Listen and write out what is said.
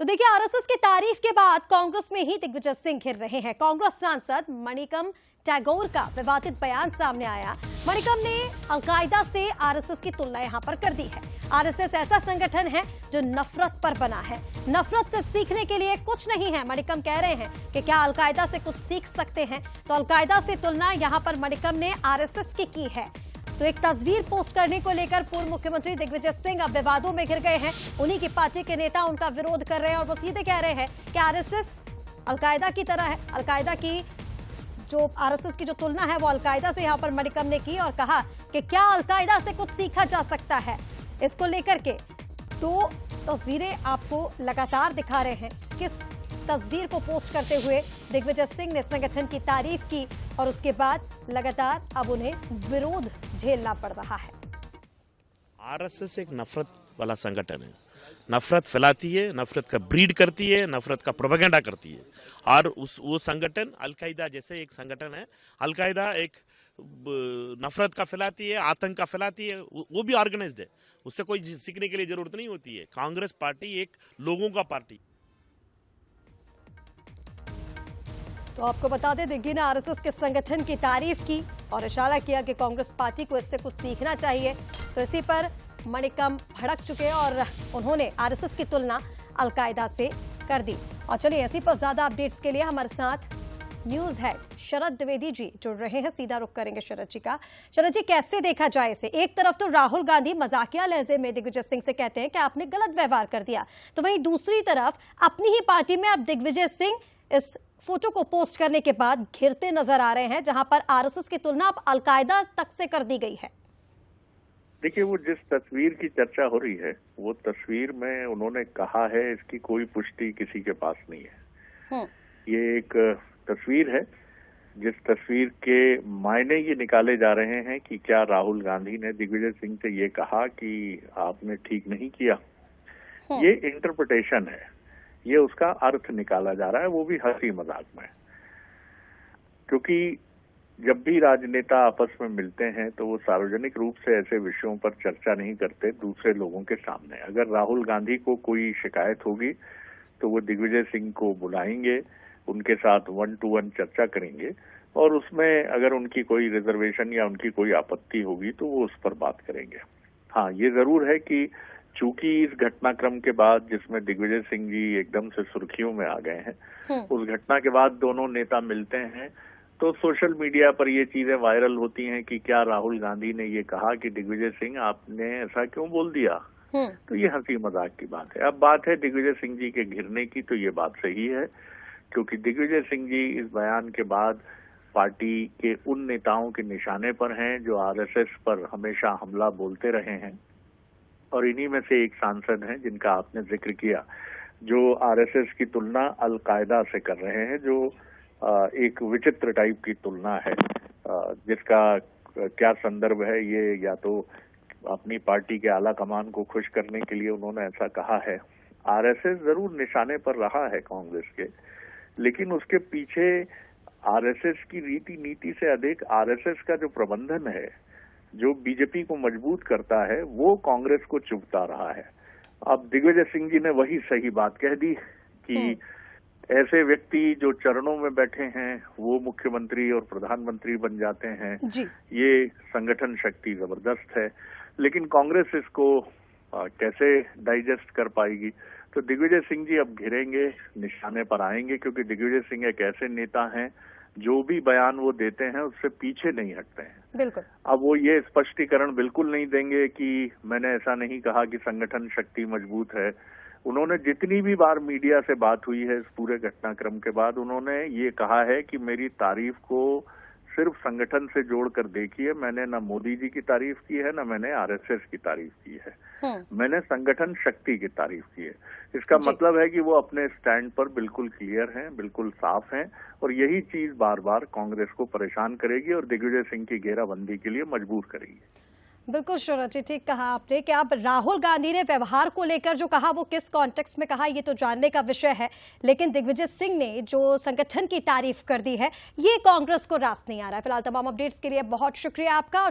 तो देखिए, आरएसएस की तारीफ के बाद कांग्रेस में ही दिग्विजय सिंह घिर रहे हैं। कांग्रेस सांसद मणिकम टैगोर का विवादित बयान सामने आया। मणिकम ने अलकायदा से आरएसएस की तुलना यहां पर कर दी है। आरएसएस ऐसा संगठन है जो नफरत पर बना है, नफरत से सीखने के लिए कुछ नहीं है। मणिकम कह रहे हैं कि क्या अलकायदा से कुछ सीख सकते हैं, तो अलकायदा से तुलना यहां पर मणिकम ने आरएसएस की है। तो एक तस्वीर पोस्ट करने को लेकर पूर्व मुख्यमंत्री दिग्विजय सिंह अब विवादों में घिर गए हैं। उन्हीं की पार्टी के नेता उनका विरोध कर रहे हैं और वो सीधे कह रहे हैं कि आरएसएस अलकायदा की तरह है। अलकायदा की जो आरएसएस की जो तुलना है वो अलकायदा से यहां पर मणिकम ने की और कहा कि क्या अलकायदा से कुछ सीखा जा सकता है। इसको लेकर के दो तस्वीरें आपको लगातार दिखा रहे हैं। किस तस्वीर को पोस्ट करते हुए दिग्विजय सिंह ने संगठन की तारीफ की और उसके बाद लगातार अब उन्हें विरोध झेलना पड़ रहा है। आरएसएस एक नफरत वाला संगठन है, नफरत फैलाती है, नफरत का ब्रीड करती है, नफरत का प्रोपेगेंडा करती है। और वो संगठन अलकायदा जैसे एक संगठन है। अलकायदा एक नफरत का फैलाती है, आतंक का फैलाती है, वो भी ऑर्गेनाइज्ड है। उससे कोई सीखने के लिए जरूरत नहीं होती है। कांग्रेस पार्टी एक लोगों का पार्टी। तो आपको बता दें, दिग्गी ने आरएसएस के संगठन की तारीफ की और इशारा किया कि कांग्रेस पार्टी को इससे कुछ सीखना चाहिए। तो इसी पर मणिकम भड़क चुके और उन्होंने आरएसएस की तुलना अलकायदा से कर दी। और चलिए, इसी पर ज्यादा अपडेट्स के लिए हमारे साथ न्यूज हेड शरद द्विवेदी जी जुड़ रहे हैं। सीधा रुख करेंगे शरद जी का। शरद जी, कैसे देखा जाए इसे? एक तरफ तो राहुल गांधी मजाकिया लहजे में दिग्विजय सिंह से कहते हैं कि आपने गलत व्यवहार कर दिया, तो वहीं दूसरी तरफ अपनी ही पार्टी में अब दिग्विजय सिंह इस फोटो को पोस्ट करने के बाद घिरते नजर आ रहे हैं, जहां पर आरएसएस की तुलना अब अलकायदा तक से कर दी गई है। देखिए, वो जिस तस्वीर की चर्चा हो रही है, वो तस्वीर में उन्होंने कहा है इसकी कोई पुष्टि किसी के पास नहीं है। ये एक तस्वीर है जिस तस्वीर के मायने ये निकाले जा रहे हैं कि क्या राहुल गांधी ने दिग्विजय सिंह से ये कहा कि आपने ठीक नहीं किया। ये इंटरप्रिटेशन है, ये उसका अर्थ निकाला जा रहा है, वो भी हंसी मजाक में। क्योंकि जब भी राजनेता आपस में मिलते हैं तो वो सार्वजनिक रूप से ऐसे विषयों पर चर्चा नहीं करते दूसरे लोगों के सामने। अगर राहुल गांधी को कोई शिकायत होगी तो वो दिग्विजय सिंह को बुलाएंगे, उनके साथ 1-to-1 चर्चा करेंगे और उसमें अगर उनकी कोई रिजर्वेशन या उनकी कोई आपत्ति होगी तो वो उस पर बात करेंगे। हाँ, ये जरूर है कि चूंकि इस घटनाक्रम के बाद जिसमें दिग्विजय सिंह जी एकदम से सुर्खियों में आ गए हैं, उस घटना के बाद दोनों नेता मिलते हैं तो सोशल मीडिया पर ये चीजें वायरल होती हैं कि क्या राहुल गांधी ने ये कहा कि दिग्विजय सिंह आपने ऐसा क्यों बोल दिया। तो ये हंसी मजाक की बात है। अब बात है दिग्विजय सिंह जी के घिरने की, तो ये बात सही है क्योंकि दिग्विजय सिंह जी इस बयान के बाद पार्टी के उन नेताओं के निशाने पर हैं जो आरएसएस पर हमेशा हमला बोलते रहे हैं और इन्हीं में से एक सांसद हैं जिनका आपने जिक्र किया, जो आरएसएस की तुलना अलकायदा से कर रहे हैं, जो एक विचित्र टाइप की तुलना है जिसका क्या संदर्भ है। ये या तो अपनी पार्टी के आला कमान को खुश करने के लिए उन्होंने ऐसा कहा है। आरएसएस जरूर निशाने पर रहा है कांग्रेस के, लेकिन उसके पीछे आरएसएस की रीति नीति से अधिक आरएसएस का जो प्रबंधन है, जो बीजेपी को मजबूत करता है, वो कांग्रेस को चुभता रहा है। अब दिग्विजय सिंह जी ने वही सही बात कह दी कि ऐसे व्यक्ति जो चरणों में बैठे हैं वो मुख्यमंत्री और प्रधानमंत्री बन जाते हैं। ये संगठन शक्ति जबरदस्त है, लेकिन कांग्रेस इसको कैसे डाइजेस्ट कर पाएगी। तो दिग्विजय सिंह जी अब घिरेंगे, निशाने पर आएंगे, क्योंकि दिग्विजय सिंह एक ऐसे नेता हैं जो भी बयान वो देते हैं उससे पीछे नहीं हटते हैं। बिल्कुल। अब वो ये स्पष्टीकरण बिल्कुल नहीं देंगे कि मैंने ऐसा नहीं कहा कि संगठन शक्ति मजबूत है। उन्होंने जितनी भी बार मीडिया से बात हुई है इस पूरे घटनाक्रम के बाद, उन्होंने ये कहा है कि मेरी तारीफ को सिर्फ संगठन से जोड़कर देखिए। मैंने ना मोदी जी की तारीफ की है, ना मैंने आरएसएस की तारीफ की है। मैंने संगठन शक्ति की तारीफ की है। इसका मतलब है कि वो अपने स्टैंड पर बिल्कुल क्लियर हैं, बिल्कुल साफ हैं और यही चीज बार बार कांग्रेस को परेशान करेगी और दिग्विजय सिंह की घेराबंदी के लिए मजबूर करेगी। बिल्कुल शरद जी, ठीक कहा आपने कि अब राहुल गांधी ने व्यवहार को लेकर जो कहा वो किस कॉन्टेक्स्ट में कहा ये तो जानने का विषय है, लेकिन दिग्विजय सिंह ने जो संगठन की तारीफ कर दी है ये कांग्रेस को रास नहीं आ रहा है। फिलहाल तमाम अपडेट्स के लिए बहुत शुक्रिया आपका। और